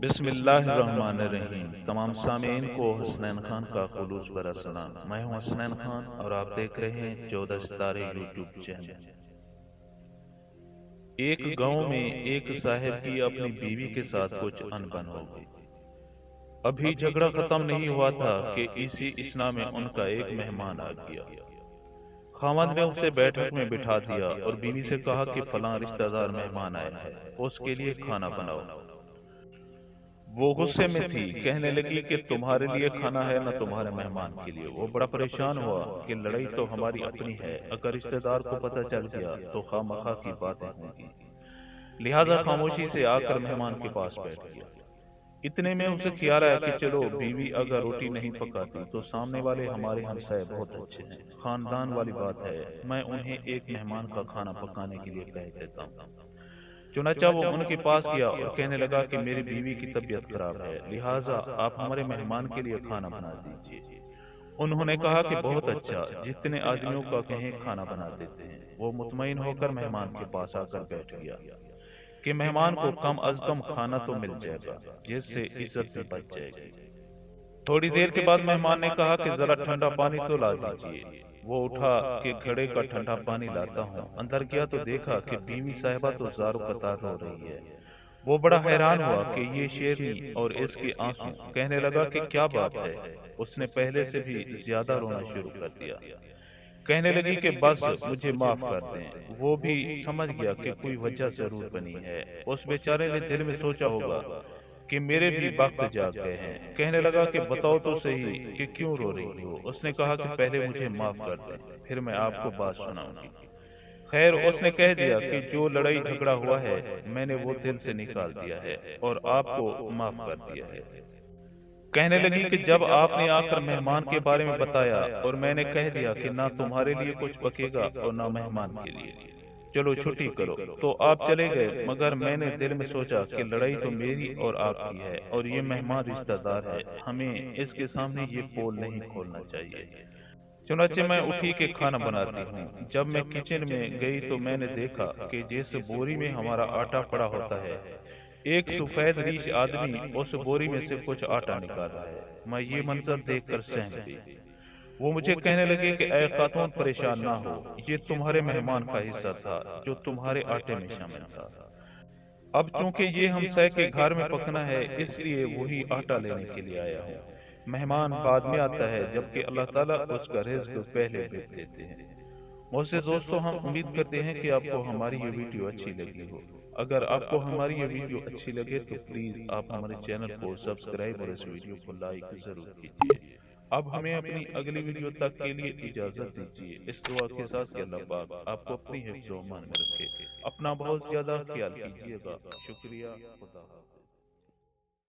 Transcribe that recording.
بسم اللہ الرحمن الرحیم۔ تمام سامعین کو حسنین خان کا خلوص برا سلام۔ میں ہوں حسنین خان اور آپ دیکھ رہے ہیں 14 ستارے یوٹیوب چینل۔ ایک گاؤں میں ایک صاحب کی اپنی بیوی کے ساتھ کچھ انبن ہو گئی۔ ابھی جھگڑا ختم نہیں ہوا تھا کہ اسی اثنا میں ان کا ایک مہمان آ گیا۔ خاوند نے اسے بیٹھک میں بٹھا دیا اور بیوی سے کہا کہ فلاں رشتہ دار مہمان آیا ہے، اس کے لیے کھانا بناؤ۔ وہ غصے میں تھی، کہنے لگی کہ تمہارے لیے کھانا ہے نہ تمہارے مہمان کے لیے۔ وہ بڑا پریشان ہوا کہ لڑائی تو ہماری اپنی ہے، اگر رشتہ دار کو پتہ چل گیا تو خواہ مخواہ کی باتیں ہوں گی، لہذا خاموشی سے آ کر مہمان کے پاس بیٹھ گیا۔ اتنے میں اسے خیال آیا کہ چلو بیوی اگر روٹی نہیں پکاتی تو سامنے والے ہمارے ہمسائے بہت اچھے ہیں، خاندان والی بات ہے، میں انہیں ایک مہمان کا کھانا پکانے کے لیے کہہ دیتا ہوں۔ چنانچہ وہ ان کے پاس گیا اور کہنے لگا کہ میری بیوی کی طبیعت خراب ہے، لہٰذا آپ ہمارے مہمان کے لیے کھانا بنا دیجیے۔ انہوں نے کہا کہ بہت اچھا، جتنے آدمیوں کا کہیں کھانا بنا دیتے ہیں۔ وہ مطمئن ہو کر مہمان کے پاس آ کر بیٹھ گیا کہ مہمان کو کم از کم کھانا تو مل جائے گا، جس سے عزت بھی بچ جائے گی۔ تھوڑی دیر کے بعد مہمان نے کہا کہ ذرا ٹھنڈا پانی تو لا دیجیے۔ وہ اٹھا کہ گھڑے کا ٹھنڈا پانی لاتا ہوں۔ اندر گیا تو دیکھا کہ بیوی صاحبہ تو زارو قطار رو رہی ہے۔ وہ بڑا حیران ہوا کہ یہ شیرنی اور اس کے آنسو، کہنے لگا کہ کیا بات ہے؟ اس نے پہلے سے بھی زیادہ رونا شروع کر دیا۔ کہنے لگی کہ بس مجھے معاف کر دیں۔ وہ بھی سمجھ گیا کہ کوئی وجہ ضرور بنی ہے۔ اس بیچارے نے دل میں سوچا ہوگا کہ میرے بھی وقت جاگ گئے ہیں۔ کہنے لگا کہ بتاؤ تو صحیح کہ کیوں رو رہی ہو؟ اس نے کہا کہ پہلے مجھے معاف کر دیں، پھر میں آپ کو بات سناؤں گی۔ خیر، اس نے کہہ دیا کہ جو لڑائی جھگڑا ہوا ہے میں نے وہ دل سے نکال دیا ہے اور آپ کو معاف کر دیا ہے۔ کہنے لگی کہ جب آپ نے آ کر مہمان کے بارے میں بتایا اور میں نے کہہ دیا کہ نہ تمہارے لیے کچھ پکے گا اور نہ مہمان کے لیے، چلو چھٹی کرو، تو آپ چلے گئے، مگر میں نے دل میں سوچا کہ لڑائی تو میری اور آپ کی ہے اور یہ مہمان رشتہ دار ہے، ہمیں اس کے سامنے یہ پول نہیں کھولنا چاہیے۔ چنانچہ میں اٹھی کہ کھانا بناتی ہوں۔ جب میں کچن میں گئی تو میں نے دیکھا کہ جس بوری میں ہمارا آٹا پڑا ہوتا ہے، ایک سفید ریش آدمی اس بوری میں سے کچھ آٹا نکال رہا ہے۔ میں یہ منظر دیکھ کر سہم گئی۔ وہ مجھے کہنے لگے کہ اے خاتون پریشان نہ ہو، یہ تمہارے مہمان کا حصہ تھا جو تمہارے آٹے میں شامل تھا۔ اب چونکہ یہ ہمسائے کے گھر میں پکنا ہے، اس لیے وہی آٹا لینے کے لیے آیا ہوں۔ مہمان بعد میں آتا ہے، جبکہ اللہ تعالیٰ اس کا رزق پہلے بیچ دیتے ہیں۔ مجھ سے دوستو، ہم امید کرتے ہیں کہ آپ کو ہماری یہ ویڈیو اچھی لگی ہو۔ اگر آپ کو ہماری یہ ویڈیو اچھی لگے تو پلیز آپ ہمارے چینل کو سبسکرائب اور اس ویڈیو کو لائک ضرور کیجیے۔ اب ہمیں اپنی اگلی ویڈیو تک کے لیے اجازت دیجیے، اس دعا کے ساتھ کہ اللہ پاک آپ کو اپنی حفظ و امان میں رکھے۔ اپنا بہت زیادہ خیال کیجیے گا۔ شکریہ، خدا حافظ۔